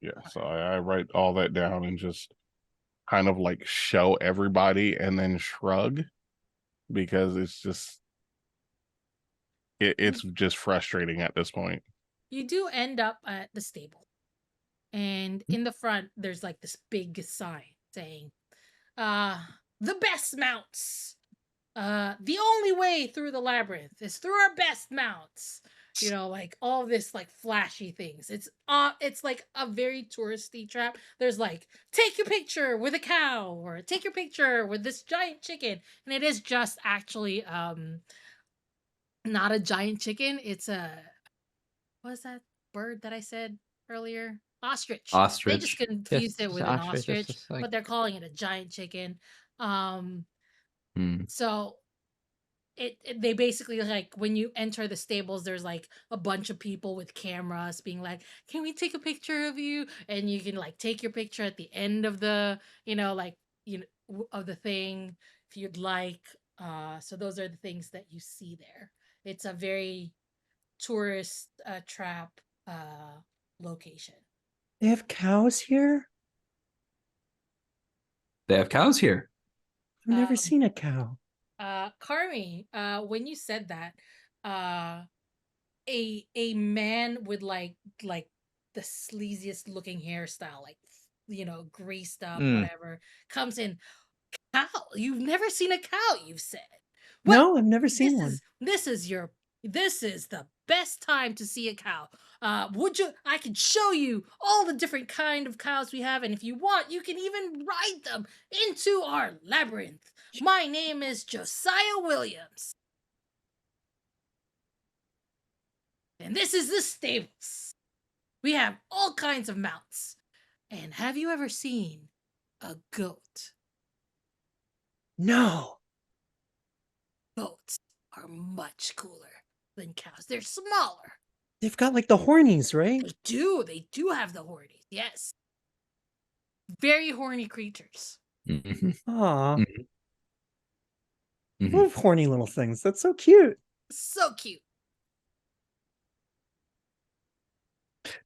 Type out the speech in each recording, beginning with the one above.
Yeah, so I write all that down and just kind of like show everybody and then shrug because it's just frustrating at this point. You do end up at the stable, and in the front there's like this big sign saying, uh the best mounts, the only way through the labyrinth is through our best mounts. Like all this like flashy things. It's like a very touristy trap. There's like, take your picture with a cow, or take your picture with this giant chicken. And it is just actually not a giant chicken. It's a, what's that bird that I said earlier? Ostrich. They just Ostrich. confused it Just with an ostrich. ostrich, Just like but they're calling it a giant chicken. Um, hmm. so they basically, like, when you enter the stables, there's like a bunch of people with cameras being like, can we take a picture of you? And you can like take your picture at the end of the, like, of the thing, if you'd like. So those are the things that you see there. It's a very tourist trap location. They have cows here? They have cows here. I've never Um, seen a cow. Carmi, when you said that, uh, a man with like the sleaziest looking hairstyle, like, greased up, Mm. whatever, comes in. Cow? You've never seen a cow, you've said. Well, No, I've never seen one. this is the best time to see a cow. Would you? I can show you all the different kind of cows we have, and if you want, you can even ride them into our labyrinth. My name is Josiah Williams, and this is the stables. We have all kinds of mounts. And have you ever seen a goat? No. Goats are much cooler than cows. They're smaller. They've got like the hornies, right? They do have the hornies. Yes. Very horny creatures. Mm-hmm. Aw. Mm-hmm. Mm-hmm. Love horny little things. That's so cute. So cute.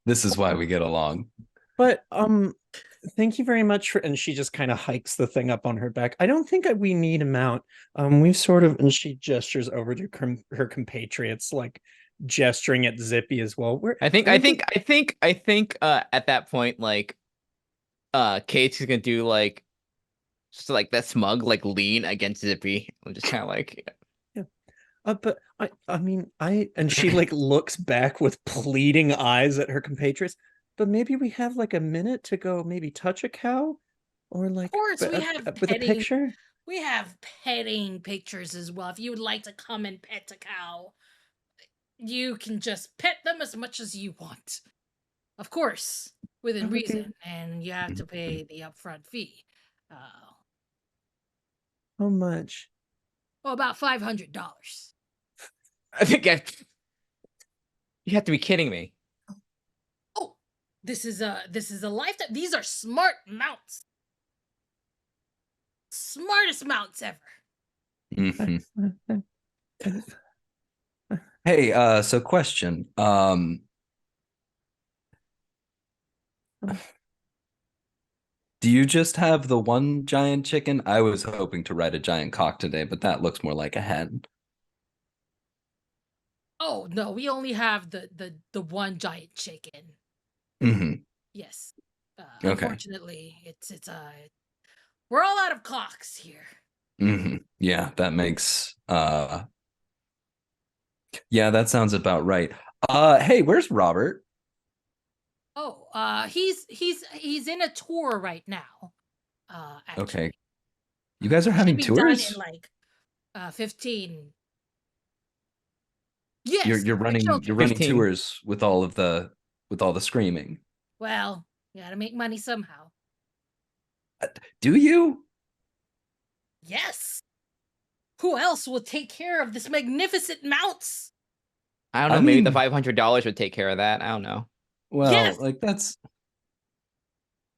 This is why we get along. But thank you very much for, and she just kind of hikes the thing up on her back. I don't think we need a mount. We've sort of, and she gestures over to her compatriots, like gesturing at Zippy as well. I think at that point, like Kate's gonna do like just like that smug like lean against Zippy. I'm just kind of like yeah. But I mean, and she like looks back with pleading eyes at her compatriots. But maybe we have like a minute to go maybe touch a cow, or like, Of course, we have with a picture. We have petting pictures as well. If you would like to come and pet a cow, you can just pet them as much as you want. Of course, within reason, and you have to pay the upfront fee. How much? Oh, about $500. I think you have to be kidding me. Oh, this is a lifetime. These are smart mounts. Smartest mounts ever. Mm-hmm. Hey, so question. Do you just have the one giant chicken? I was hoping to ride a giant cock today, but that looks more like a hen. Oh no, we only have the one giant chicken. Mm-hmm. Yes. Okay. Unfortunately, it's we're all out of cocks here. Mm-hmm. Yeah, that makes yeah, that sounds about right. Hey, where's Robert? Oh, he's in a tour right now. Actually. Okay. You guys are having Should be tours? done in like 15. Yes. You're running 15. tours with all the screaming. Well, you gotta make money somehow. Do you? Yes. Who else will take care of this magnificent mounts? I don't know. Maybe the $500 would take care of that. I don't know. Well, yes. like that's.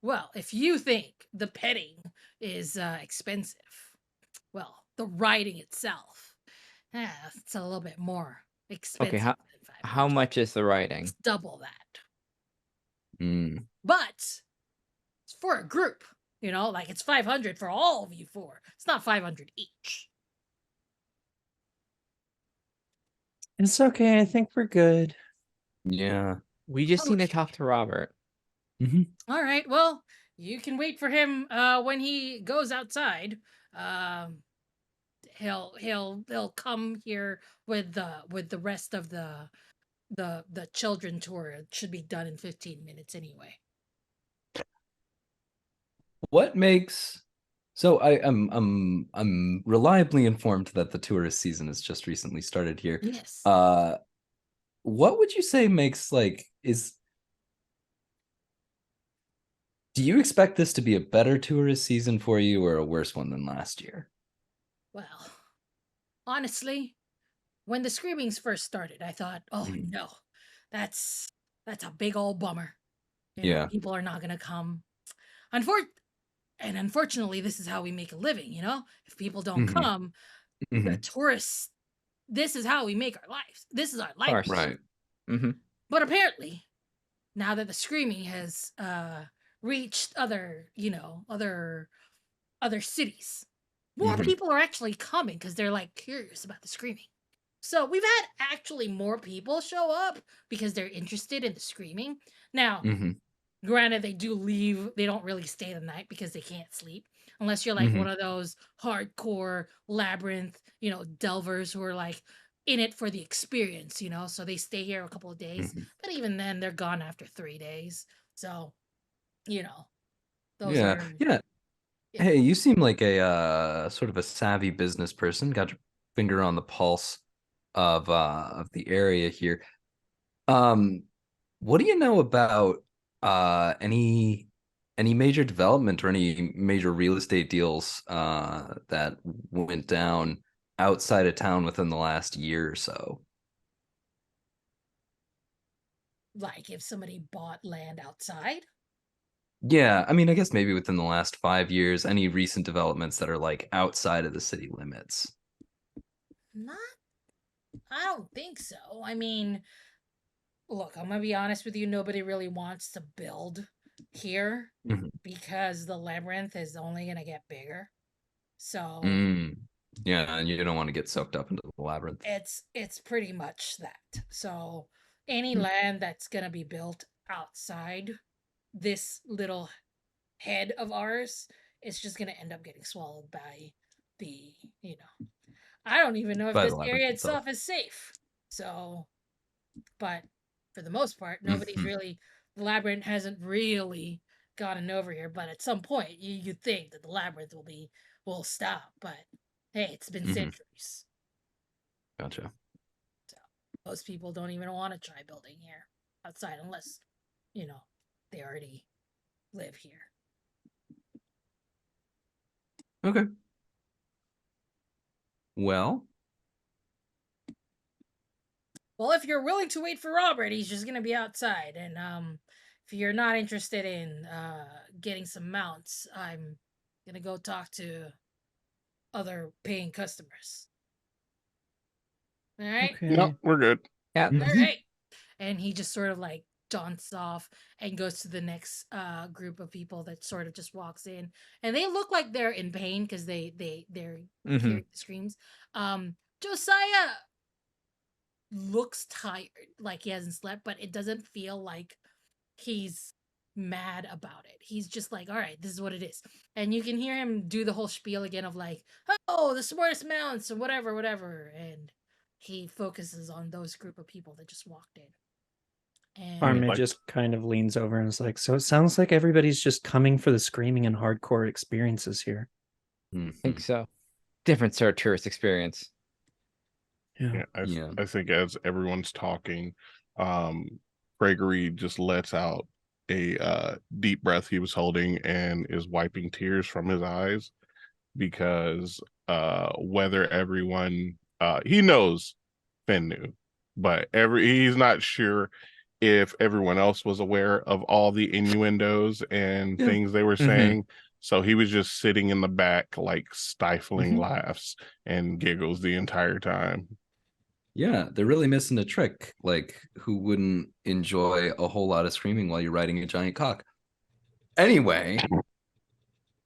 Well, if you think the petting is expensive, well, the riding itself, it's a little bit more expensive. Okay, how much is the riding? It's double that. but it's for a group. Like it's 500 for all of you four. It's not 500 each. It's okay. I think we're good. Yeah. We just need to Okay. talk to Robert. All right. Well, you can wait for him when he goes outside. He'll come here with the rest of the children tour. It should be done in 15 minutes anyway. What makes I'm reliably informed that the tourist season has just recently started here. Yes. What would you say makes do you expect this to be a better tourist season for you or a worse one than last year? Well, honestly, when the screamings first started, I thought, oh no, that's a big old bummer. Yeah. People are not gonna come. Unfortunately, this is how we make a living, If people don't come, the tourists, this is how we make our lives. This is our life. Right. But apparently, now that the screaming has reached other cities, more people are actually coming because they're like curious about the screaming. So we've had actually more people show up because they're interested in the screaming. Now, granted, they do leave. They don't really stay the night because they can't sleep. Unless you're like one of those hardcore Labyrinth, delvers who are like in it for the experience, So they stay here a couple of days. But even then, they're gone after 3 days. So, those Yeah. are... Yeah. Hey, you seem like a sort of a savvy business person. Got your finger on the pulse of the area here. What do you know about any major development or any major real estate deals that went down outside of town within the last year or so? Like if somebody bought land outside? Yeah, I mean, I guess maybe within the last 5 years, any recent developments that are like outside of the city limits. I don't think so. I mean, look, I'm gonna be honest with you. Nobody really wants to build here because the Labyrinth is only gonna get bigger. So yeah, and you don't want to get soaked up into the Labyrinth. It's pretty much that. So any land that's gonna be built outside this little head of ours, it's just gonna end up getting swallowed by the, I don't even know if By this the Labyrinth area itself. itself is safe. So, but for the most part, nobody's really, the Labyrinth hasn't really gotten over here. But at some point, you'd think that the Labyrinth will stop. But hey, it's been centuries. Gotcha. So most people don't even want to try building here outside unless, they already live here. Okay. Well, if you're willing to wait for Robert, he's just gonna be outside. And if you're not interested in getting some mounts, I'm gonna go talk to other paying customers. All right. Okay. No, we're good. Yeah. All right. And he just sort of like jaunts off and goes to the next group of people that sort of just walks in, and they look like they're in pain because they're hearing the screams. Josiah looks tired, like he hasn't slept, but it doesn't feel like he's mad about it. He's just like, all right, this is what it is. And you can hear him do the whole spiel again of like, oh, the smartest mounts and whatever. And he focuses on those group of people that just walked in. And Armin just kind of leans over and is like, so it sounds like everybody's just coming for the screaming and hardcore experiences here. I think so. Different sort of tourist experience. Yeah. I think as everyone's talking, Gregory just lets out a deep breath he was holding and is wiping tears from his eyes because whether everyone he knows Finn knew, but he's not sure if everyone else was aware of all the innuendos and things they were saying. So he was just sitting in the back, like stifling laughs and giggles the entire time. Yeah, they're really missing a trick. Like, who wouldn't enjoy a whole lot of screaming while you're riding a giant cock? Anyway,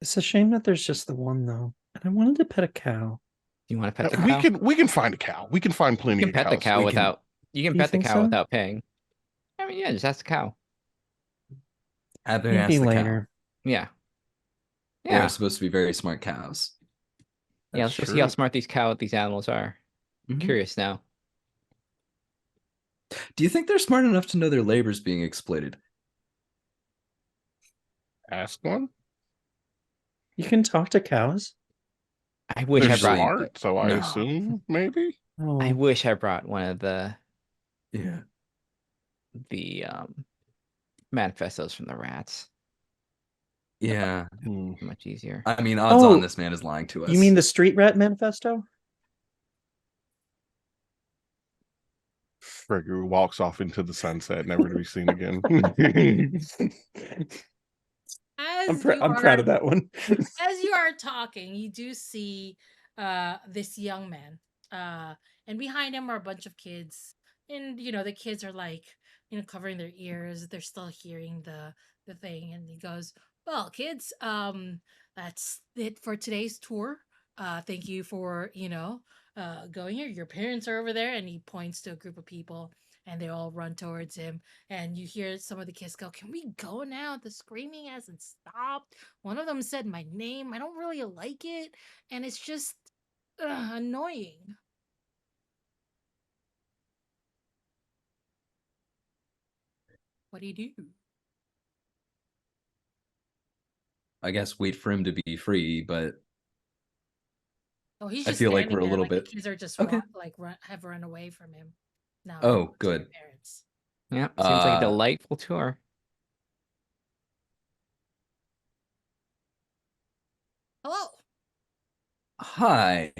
It's a shame that there's just the one though. And I wanted to pet a cow. You want to pet the We cow? we can find a cow. We can find You plenty can of pet the cows. cow We without. You can Do you pet the think cow so? without paying. I mean, yeah, just ask the cow. have to Maybe ask the cow. later. Yeah. They are Yeah. supposed to be very smart cows. Yeah. That's Let's go see how true. smart these animals are. Mhm. Curious now. Do you think they're smart enough to know their labor's being exploited? Ask one. You can talk to cows. I wish They're I brought. Usually- smart, so I no. assume maybe. Oh, I wish I brought one of the Yeah. manifestos from the rats. Yeah. Much easier. I mean, odds on Oh, this man is lying to us. you mean the Street Rat Manifesto? Gregory walks off into the sunset, never to be seen again. I'm proud of that one. As you are talking, you do see this young man. And behind him are a bunch of kids. And the kids are like, covering their ears. They're still hearing the thing. And he goes, "Well, kids, that's it for today's tour. Thank you for, going here. Your parents are over there." And he points to a group of people and they all run towards him. And you hear some of the kids go, "Can we go now? The screaming hasn't stopped." One of them said my name. I don't really like it. And it's just annoying. What do you do? I guess wait for him to be free, but Oh, he's I just feel like standing we're a there, little like bit- the kids are just Okay. have run away from him. Now. Oh, they're to their good. Parents. Yeah. Seems like a Uh, delightful tour. Hello. Hi.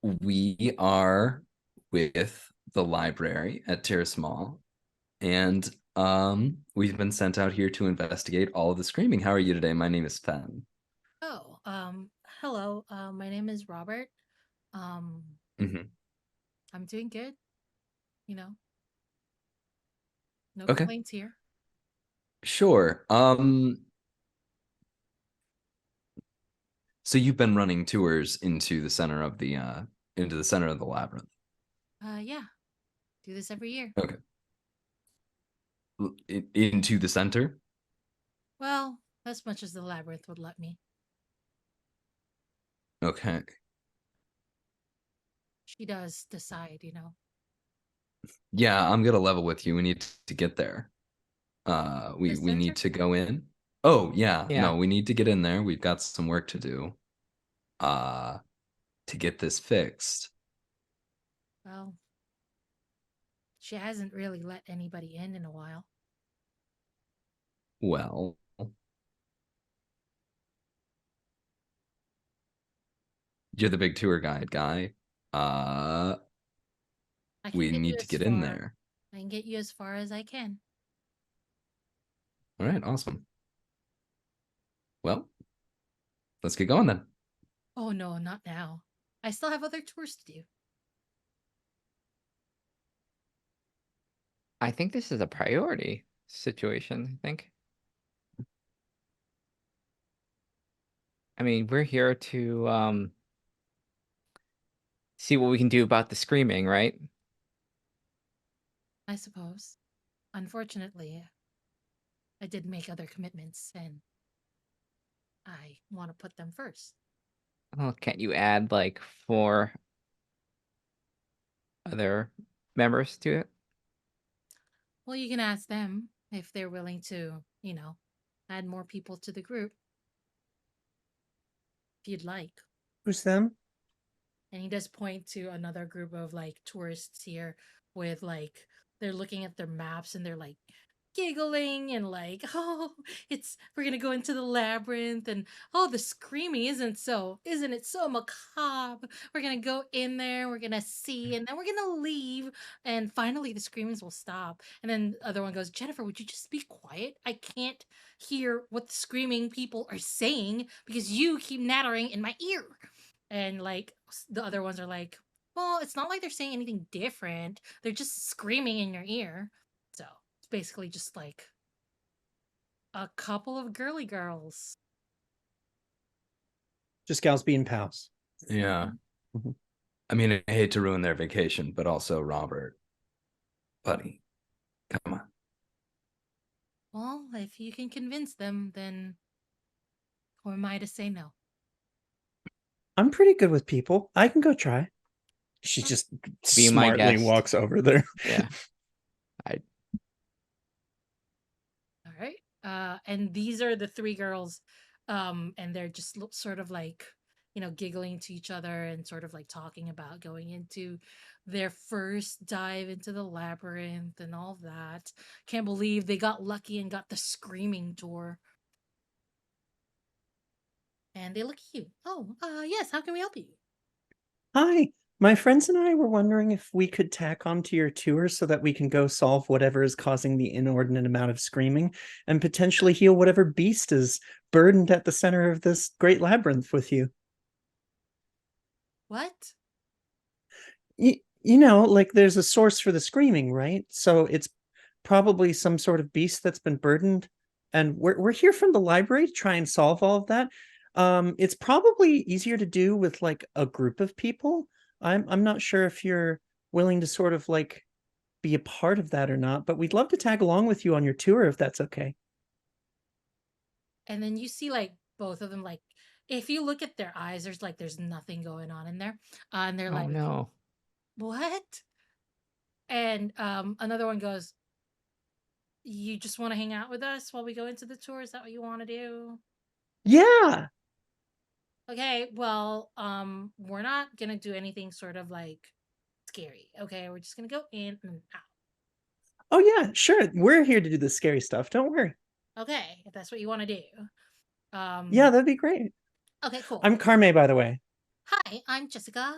We are with the library at Terrace Mall, and we've been sent out here to investigate all of the screaming. How are you today? My name is Fen. Oh, hello. My name is Robert. Um, Mhm. I'm doing good. No Okay. complaints here. Sure. So you've been running tours into the center of the labyrinth. Yeah. Do this every year. Okay. Into the center? Well, as much as the labyrinth would let me. Okay. She does decide, Yeah, I'm gonna level with you. We need to get there. We center? need to go in. Oh yeah, Yeah. no, we need to get in there. We've got some work to do. To get this fixed. Well, she hasn't really let anybody in a while. Well, you're the big tour guide guy. I can We get you need to as get in far- there. I can get you as far as I can. All right, awesome. Well, let's get going then. Oh no, not now. I still have other tours to do. I think this is a priority situation. I think. I mean, we're here to see what we can do about the screaming, right? I suppose. Unfortunately, I did make other commitments and I want to put them first. Well, can't you add like 4 other members to it? Well, you can ask them if they're willing to, add more people to the group. If you'd like. Who's them? And he does point to another group of like tourists here with like they're looking at their maps and they're like giggling and like, "Oh, we're gonna go into the labyrinth and oh, the screaming isn't it so macabre? We're gonna go in there, we're gonna see, and then we're gonna leave, and finally the screamings will stop." And then the other one goes, "Jennifer, would you just be quiet? I can't hear what the screaming people are saying because you keep nattering in my ear." And like the other ones are like, "Well, it's not like they're saying anything different. They're just screaming in your ear." So it's basically just like A couple of girly girls. Just gals being pals. Yeah. Mhm. I mean, I hate to ruin their vacation, but also Robert, buddy, come on. Well, if you can convince them, then who am I to say no? I'm pretty good with people. I can go try. She just Be my smartly guest. walks over there. Yeah. All right. And these are the three girls, and they're just sort of like, giggling to each other and sort of like talking about going into their first dive into the labyrinth and all that. Can't believe they got lucky and got the screaming tour. And they look at you. Oh, yes. How can we help you? Hi. My friends and I were wondering if we could tack onto your tour so that we can go solve whatever is causing the inordinate amount of screaming and potentially heal whatever beast is burdened at the center of this great labyrinth with you. What? You know, like there's a source for the screaming, right? So it's probably some sort of beast that's been burdened. And we're here from the library to try and solve all of that. It's probably easier to do with like a group of people. I'm not sure if you're willing to sort of like be a part of that or not, but we'd love to tag along with you on your tour if that's okay. And then you see like both of them, like, if you look at their eyes, there's nothing going on in there. And they're Oh like, no. what? And another one goes, you just want to hang out with us while we go into the tour? Is that what you want to do? Yeah. Okay, well, we're not gonna do anything sort of like scary. Okay, we're just gonna go in and out. Oh yeah, sure. We're here to do the scary stuff. Don't worry. Okay, if that's what you want to do. Yeah, that'd be great. Okay, cool. I'm Carme, by the way. Hi, I'm Jessica.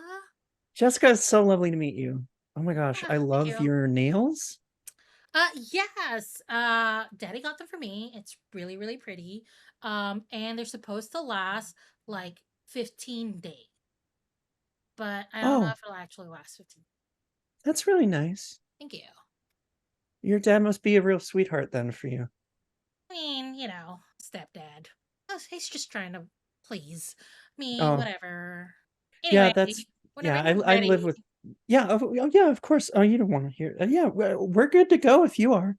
Jessica, it's so lovely to meet you. Oh my gosh, Yeah, I thank love you. your nails. Yes. Daddy got them for me. It's really, really pretty. And they're supposed to last like 15 days. But I don't know Oh, if it'll actually last 15. that's really nice. Thank you. Your dad must be a real sweetheart then for you. I mean, stepdad. He's just trying to please me, Oh, whatever. yeah, Anyway, that's whenever yeah, you're I live ready. with yeah, oh, yeah, of course. Oh, you don't want to hear. Yeah, we're good to go if you are.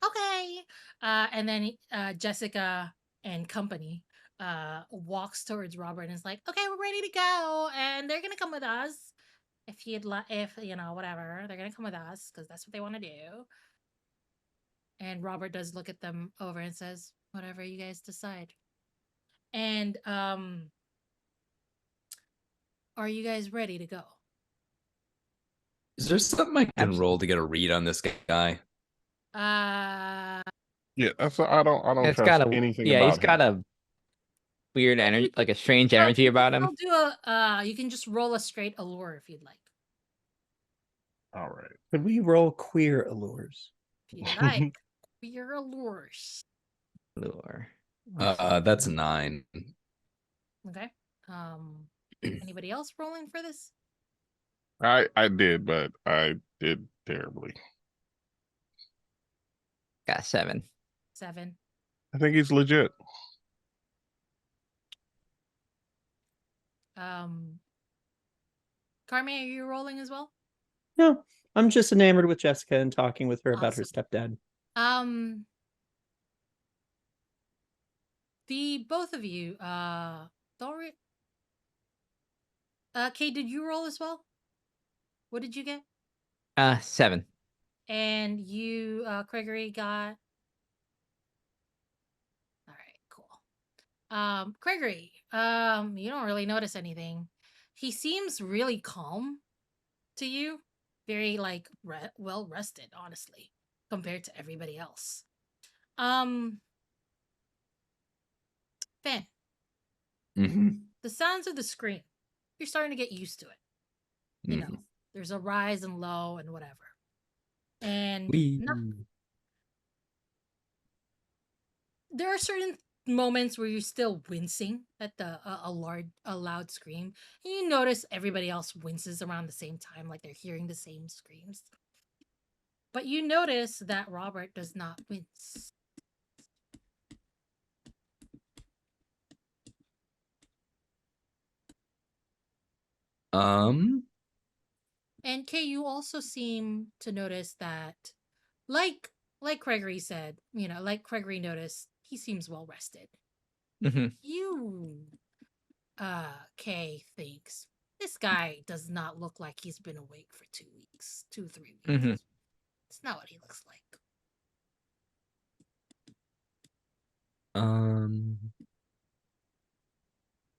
Okay. And then Jessica and company walks towards Robert and is like, okay, we're ready to go. And they're gonna come with us. If whatever, they're gonna come with us because that's what they want to do. And Robert does look at them over and says, whatever you guys decide. And are you guys ready to go? Is there something I can Absolutely. roll to get a read on this guy? Yeah, that's I don't It's trust got a anything yeah, he's about him. got a weird energy, like a strange energy about him. I'll do you can just roll a straight allure if you'd like. All right. Could we roll queer allures? If you'd like. Queer allures. Lure. That's 9. Okay. Anybody else rolling for this? I did, but I did terribly. Got 7. 7. I think he's legit. Carme, are you rolling as well? No, I'm just enamored with Jessica and talking with her about her Awesome. stepdad. The both of you, don't Kay, did you roll as well? What did you get? 7. And you, Gregory, got. All right, cool. Gregory, you don't really notice anything. He seems really calm to you, very like well rested, honestly, compared to everybody else. Ben, the sounds of the scream, you're starting to get used to it. You know, there's a rise and low and whatever. And there are certain moments where you're still wincing at a loud scream, and you notice everybody else winces around the same time, like they're hearing the same screams. But you notice that Robert does not wince. And Kay, you also seem to notice that, like Gregory said, like Gregory noticed, he seems well rested. Mm-hmm. You, Kay thinks this guy does not look like he's been awake for 2 weeks, 3 weeks. Mm-hmm. It's not what he looks like.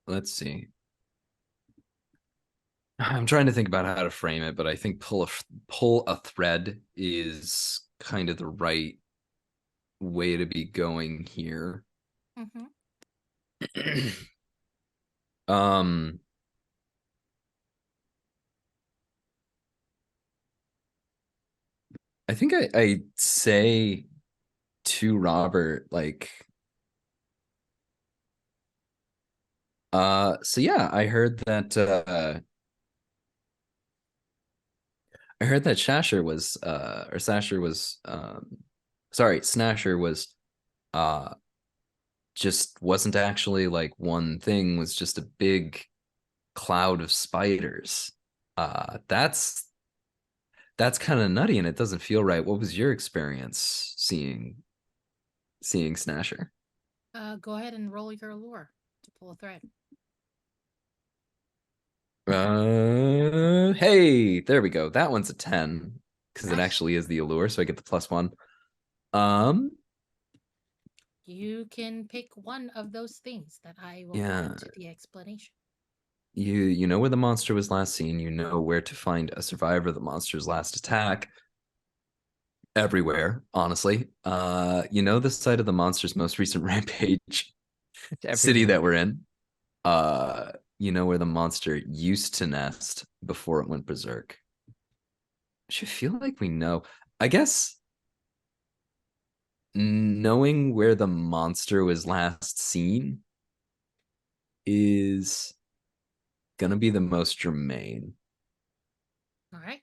Let's see. I'm trying to think about how to frame it, but I think pull a thread is kind of the right way to be going here. Mm-hmm. I think I say to Robert, like, so yeah, I heard that Snasher was just wasn't actually like one thing, was just a big cloud of spiders. That's kind of nutty, and it doesn't feel right. What was your experience seeing Snasher? Go ahead and roll your allure to pull a thread. Hey, there we go. That one's a 10 because it Nice. actually is the allure, so I get the +1. You can pick one of those things that I will Yeah. add to the explanation. You know where the monster was last seen. You know where to find a survivor of the monster's last attack. Everywhere, honestly. You know the site of the monster's most recent rampage city that we're in. You know where the monster used to nest before it went berserk. I should feel like we know. I guess knowing where the monster was last seen is gonna be the most germane. All right.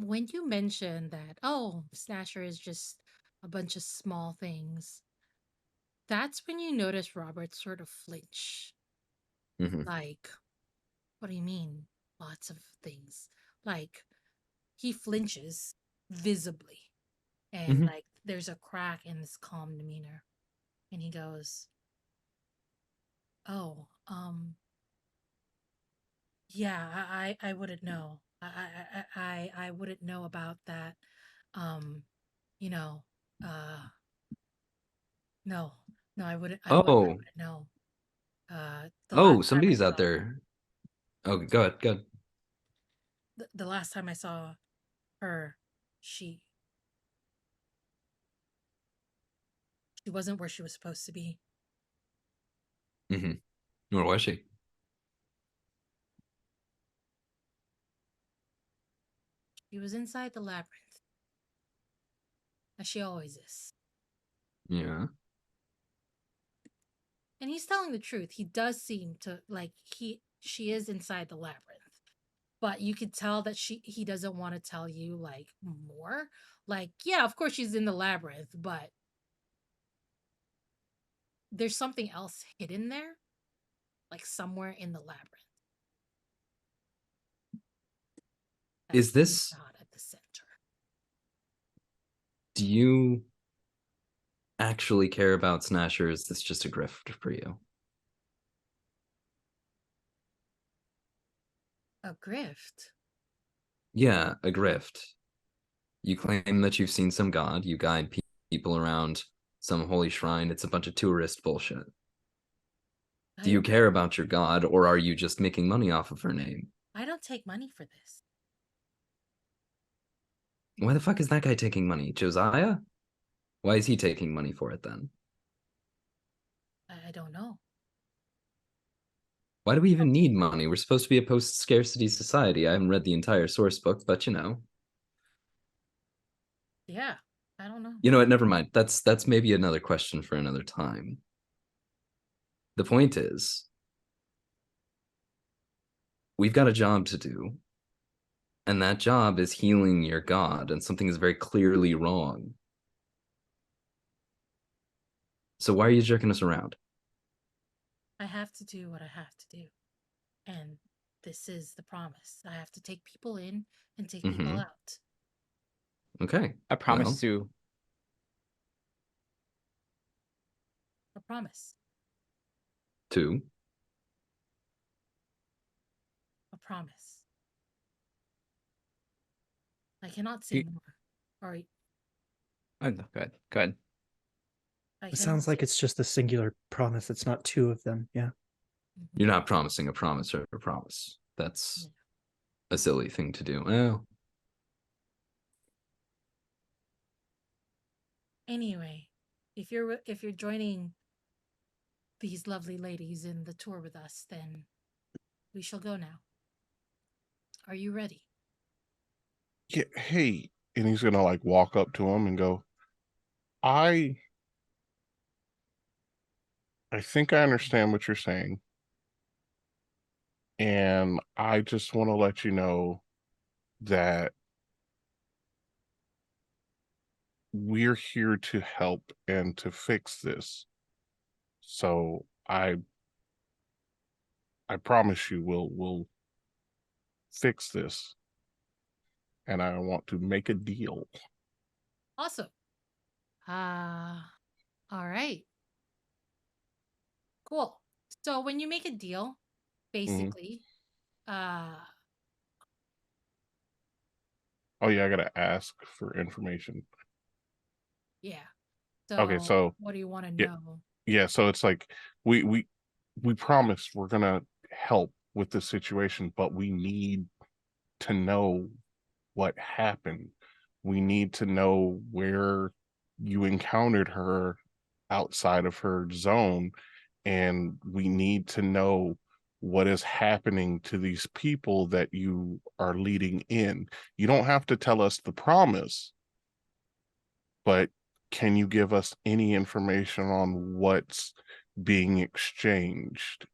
When you mentioned that, Snasher is just a bunch of small things, that's when you notice Robert sort of flinch. Mhm. Like, what do you mean? Lots of things. Like, he flinches visibly, and Mhm. like there's a crack in his calm demeanor, and he goes, "Oh, yeah, I wouldn't know. I wouldn't know about that. Um, you know, uh, no, no, I Oh, wouldn't know. The last oh, time I somebody's out saw, there. Oh, go ahead, go ahead. the last time I saw her, she wasn't where she was supposed to be. Mm-hmm. Where was she? She was inside the labyrinth, as she always is. Yeah. And he's telling the truth. He does seem to like she is inside the labyrinth. But you could tell that he doesn't want to tell you like more. Like, yeah, of course she's in the labyrinth, but there's something else hidden there, like somewhere in the labyrinth. Is this, not at the center? do you actually care about Snasher? Is this just a grift for you? A grift? Yeah, a grift. You claim that you've seen some god, you guide people around some holy shrine. It's a bunch of tourist bullshit. Do you care about your god, or are you just making money off of her name? I don't take money for this. Why the fuck is that guy taking money? Josiah? Why is he taking money for it then? I don't know. Why do we even need money? We're supposed to be a post-scarcity society. I haven't read the entire source book, but you know. Yeah, I don't know. You know what? Never mind. That's maybe another question for another time. The point is, we've got a job to do, and that job is healing your god, and something is very clearly wrong. So why are you jerking us around? I have to do what I have to do. And this is the promise. I have to take people in and take people Mhm. out. Okay. I promise Well, to. A promise. 2. A promise. I cannot say You- more. All right. Oh, no, good, good. I It cannot sounds like say. it's just a singular promise. It's not two of them. Yeah. Mhm. You're not promising a promise or a promise. That's Yeah. a silly thing to do. Well, Anyway, if you're joining these lovely ladies in the tour with us, then we shall go now. Are you ready? Yeah, hey, and he's gonna like walk up to him and go, I think I understand what you're saying. And I just want to let you know that we're here to help and to fix this. So I promise you we'll fix this. And I want to make a deal. Awesome. All right. Cool. So when you make a deal, basically, Oh yeah, I gotta ask for information. yeah. Okay, So so what do you want to yeah, know? yeah, so it's like we promise we're gonna help with the situation, but we need to know what happened. We need to know where you encountered her outside of her zone, and we need to know what is happening to these people that you are leading in. You don't have to tell us the promise, but can you give us any information on what's being exchanged?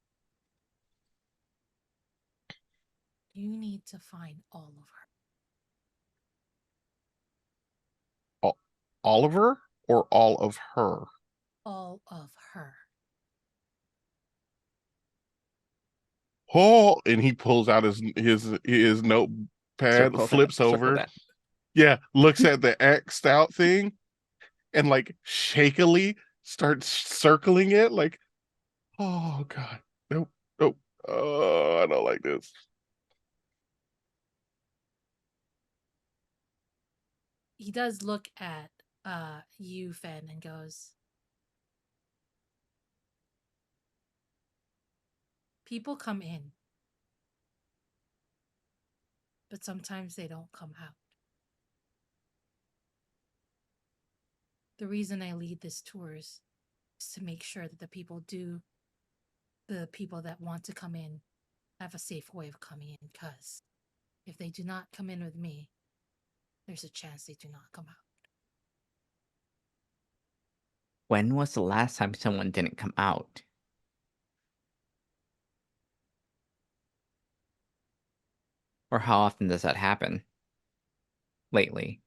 You need to find all of her. Oliver or all of her? All of her. Oh, and he pulls out his notepad, flips Circle over, that. yeah, looks at the X'd out thing, and like shakily starts circling it, like, oh god, nope, nope, oh, I don't like this. He does look at you, Fen, and goes, people come in, but sometimes they don't come out. The reason I lead this tours is to make sure that the people that want to come in have a safe way of coming in, because if they do not come in with me, there's a chance they do not come out. When was the last time someone didn't come out? Or how often does that happen? Lately.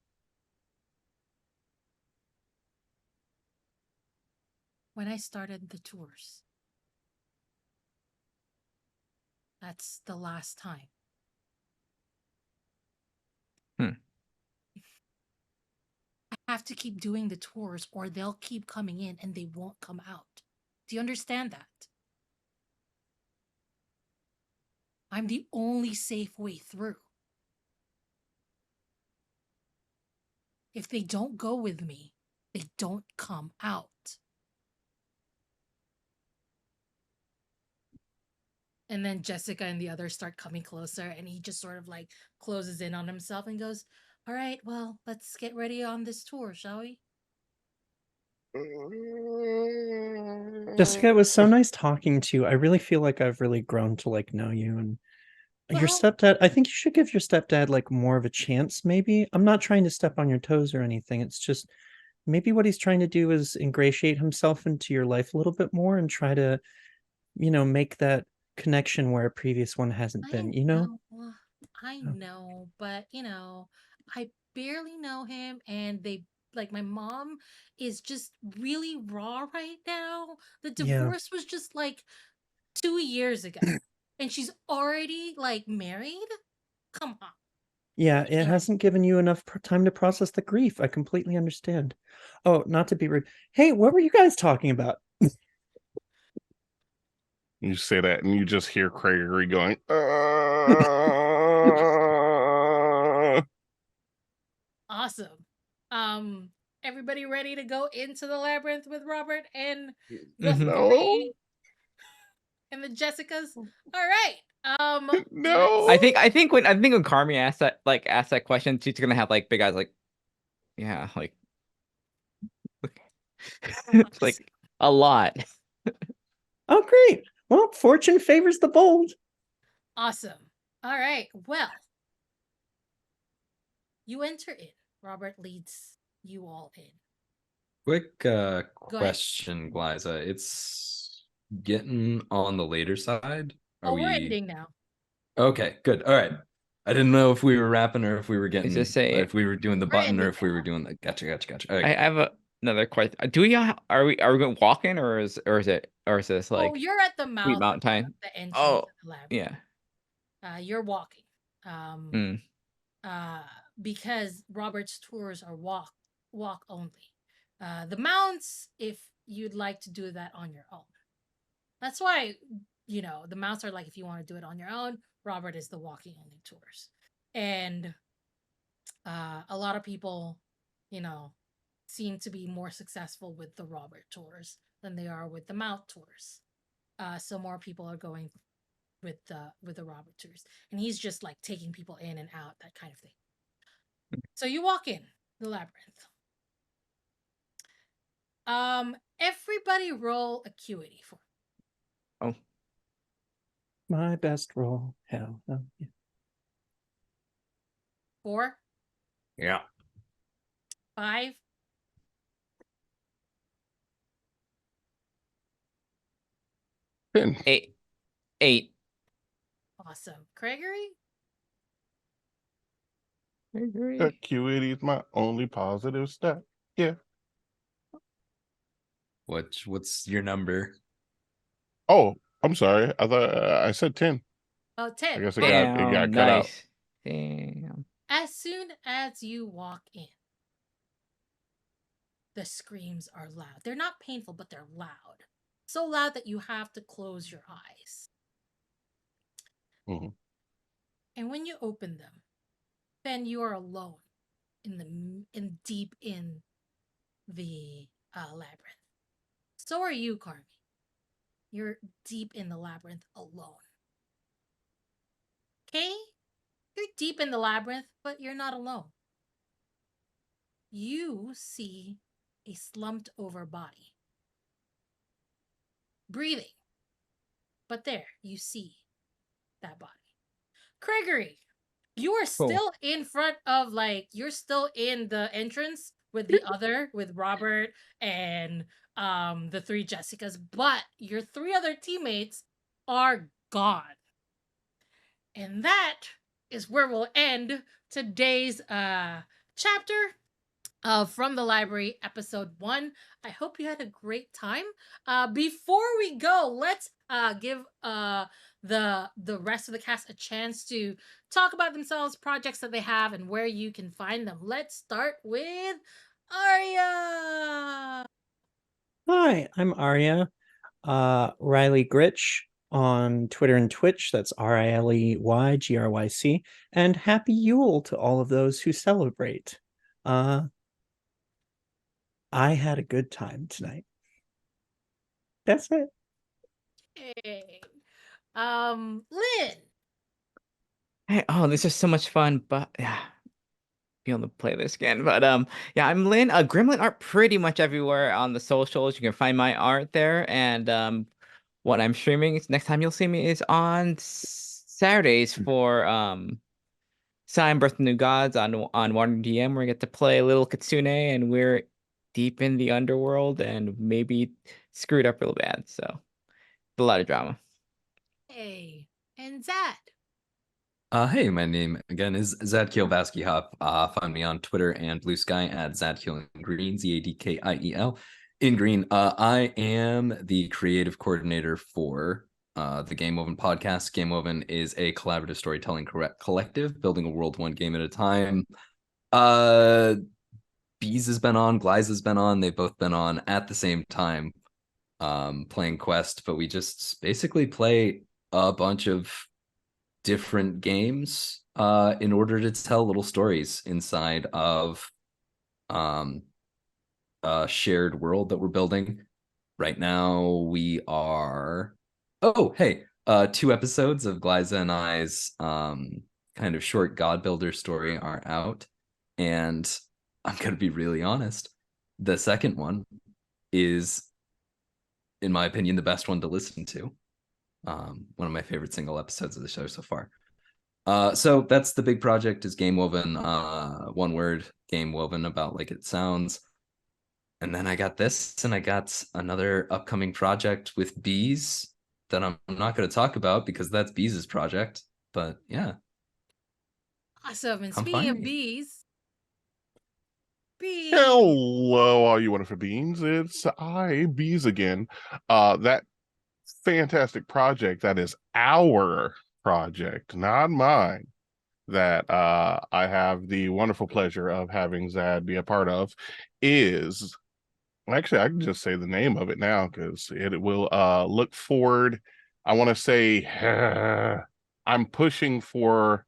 When I started the tours, that's the last time. I have to keep doing the tours or they'll keep coming in and they won't come out. Do you understand that? I'm the only safe way through. If they don't go with me, they don't come out. And then Jessica and the others start coming closer, and he just sort of like closes in on himself and goes, all right, well, let's get ready on this tour, shall we? Jessica, it was so nice talking to you. I really feel like I've really grown to like know you, and your Well, stepdad, I think you should give your stepdad like more of a chance, maybe. I'm not trying to step on your toes or anything. It's just maybe what he's trying to do is ingratiate himself into your life a little bit more and try to, make that connection where a previous one hasn't I been, know, but I barely know him, and my mom is just really raw right now. The Yeah. divorce was just like 2 years ago. and she's already like married. Come on. Yeah, it Yeah. hasn't given you enough time to process the grief. I completely understand. Oh, not to be rude. Hey, what were you guys talking about? You say that, and you just hear Gregory going, Awesome. Everybody ready to go into the labyrinth with Robert and the Mhm. No. three and the Jessicas? All right. No. I think when Carmi asked that question, she's gonna have like big eyes, like, yeah, like it's like a lot. Oh, great. Well, fortune favors the bold. Awesome. All right. Well, you enter in. Robert leads you all in. Quick ahead. question, Glyza. It's getting on the later side. Are We're we ending now. okay? Good. All right. I didn't know if we were wrapping or if we were getting, this if we were doing the We're button or ending if we were now. doing the. Gotcha. I Okay. have another question. Do we are we going walking or is this like You're at the Sweet mouth, Mountain? the entrance Oh, of the labyrinth. yeah. You're walking. Mm. Because Robert's tours are walk only. The mounts, if you'd like to do that on your own. That's why, the mounts are like if you want to do it on your own, Robert is the walking only tours. And a lot of people, seem to be more successful with the Robert tours than they are with the mount tours. So more people are going with the Robert tours. And he's just like taking people in and out, that kind of thing. So you walk in the labyrinth. Everybody roll acuity for me. Oh, My best roll. Hell. Oh, yeah. 4, Yeah. 5, 10. 8. awesome. Gregory? Acuity is my only positive stat. Yeah. What's your number? Oh, I'm sorry. I thought I said 10. Oh, 10. I guess it Awesome. got cut out. Nice. Damn. As soon as you walk in, the screams are loud. They're not painful, but they're loud. So loud that you have to close your eyes. Mhm. And when you open them, then you are alone deep in the labyrinth. So are you, Carmi. You're deep in the labyrinth alone. Okay? You're deep in the labyrinth, but you're not alone. You see a slumped over body. Breathing. But there, you see that body. Gregory, you are still in front of, you're still in the entrance with with Robert and the 3 Jessicas, but your 3 other teammates are gone. And that is where we'll end today's chapter From the Library, episode 1. I hope you had a great time. Before we go, let's give the rest of the cast a chance to talk about themselves, projects that they have, and where you can find them. Let's start with Arya. Hi, I'm Arya. Riley Gritch on Twitter and Twitch. That's RILEYGRYC. And happy Yule to all of those who celebrate. I had a good time tonight. That's it. Hey. Lynn. Hey, oh, this is so much fun, but yeah, be able to play this again. But yeah, I'm Lynn. Gremlin art pretty much everywhere on the socials. You can find my art there, and what I'm streaming is next time you'll see me is on Saturdays for Sign Birth of the New Gods on Water DM, where we get to play a little Kitsune, and we're deep in the underworld and maybe screwed up real bad. So a lot of drama. Hey. And Zad. Hey, my name again is Zad Kielbaski Hop. Find me on Twitter and Blue Sky at Zadkiel in Green, ZADKIEL in Green. I am the creative coordinator for the Game Woven podcast. Game Woven is a collaborative storytelling collective, building a world one game at a time. Bees has been on, Glies has been on. They've both been on at the same time, playing Quest, but we just basically play a bunch of different games in order to tell little stories inside of a shared world that we're building. Right now we are 2 episodes of Glyza and I's kind of short God Builder story are out, and I'm gonna be really honest, the second one is, in my opinion, the best one to listen to. One of my favorite single episodes of the show so far. So that's the big project, is Game Woven. One word, Game Woven, about like it sounds. And then I got this, and I got another upcoming project with Bees that I'm not going to talk about because that's Bees' project. But yeah. Awesome. And Come speaking find of me. bees. Hello, all you wonderful beings. It's I, Bees again. That fantastic project that is our project, not mine, that I have the wonderful pleasure of having Zad be a part of, is actually, I can just say the name of it now because it will look forward. I want to say I'm pushing for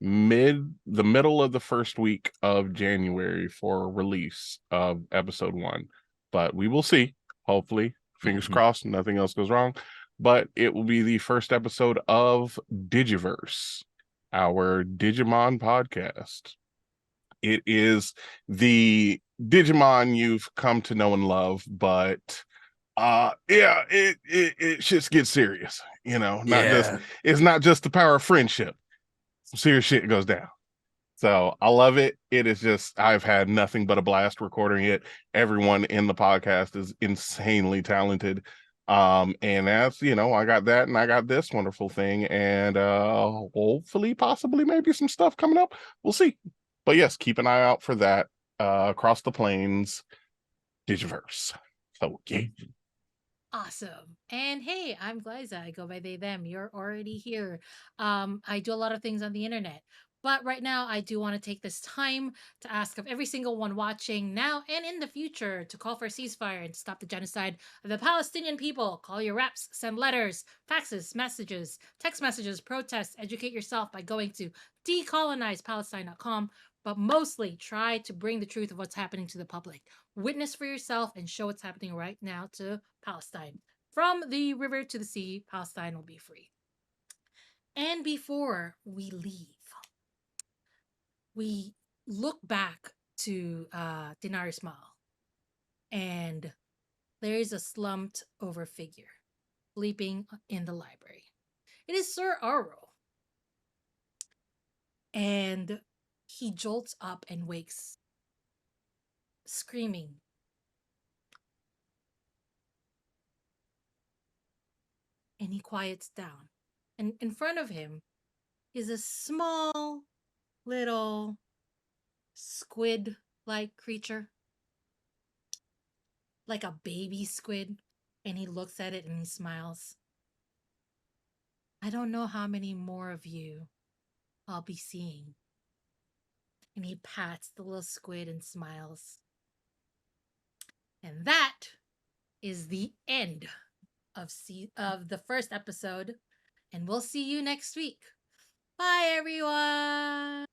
the middle of the first week of January for release of episode 1, but we will see. Hopefully, fingers crossed, nothing else goes wrong. But it will be the first episode of Digiverse, our Digimon podcast. It is the Digimon you've come to know and love, but it just gets serious, it's not just the power of friendship. Some serious shit goes down. So I love it. It is just, I've had nothing but a blast recording it. Everyone in the podcast is insanely talented. And that's, I got that and I got this wonderful thing, and hopefully, possibly, maybe some stuff coming up. We'll see. But yes, keep an eye out for that. Across the Plains, Digiverse. So yeah. Awesome. And hey, I'm Glyza. I go by they, them. You're already here. I do a lot of things on the internet. But right now, I do want to take this time to ask of every single one watching now and in the future to call for a ceasefire and stop the genocide of the Palestinian people. Call your reps, send letters, faxes, messages, text messages, protests, educate yourself by going to decolonizepalestine.com. But mostly try to bring the truth of what's happening to the public. Witness for yourself and show what's happening right now to Palestine. From the river to the sea, Palestine will be free. And before we leave, we look back to Denari's Mall, and there is a slumped over figure sleeping in the library. It is Sir Aro. And he jolts up and wakes, screaming. And he quiets down. And in front of him is a small little squid-like creature. Like a baby squid. And he looks at it and he smiles. I don't know how many more of you I'll be seeing. And he pats the little squid and smiles. And that is the end of the first episode, and we'll see you next week. Bye, everyone.